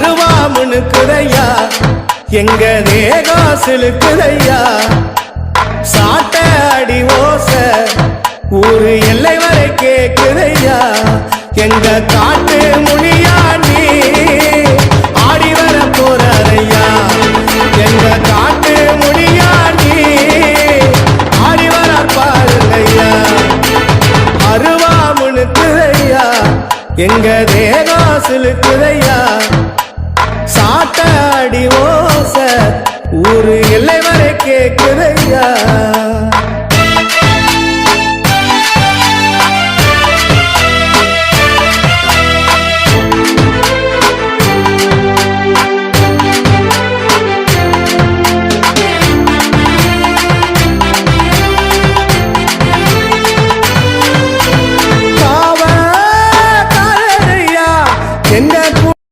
அருவா முனுக்குதையா எங்க தேகம் சிலுக்குதையா சாட்ட அடி ஓச ஊரு எல்லை வரை கேக்குதையா எங்க காட்டு முனியா நீ ஆடி வர போறையா எங்க காட்டு முனியா நீ ஆடி வர பாருங்கய்யா அருவா முனுக்குதையா எங்க தேகம் சிலுக்குதையா சாட்ட அடி ஓச ஊரு எல்லை வரை கேக்குதையா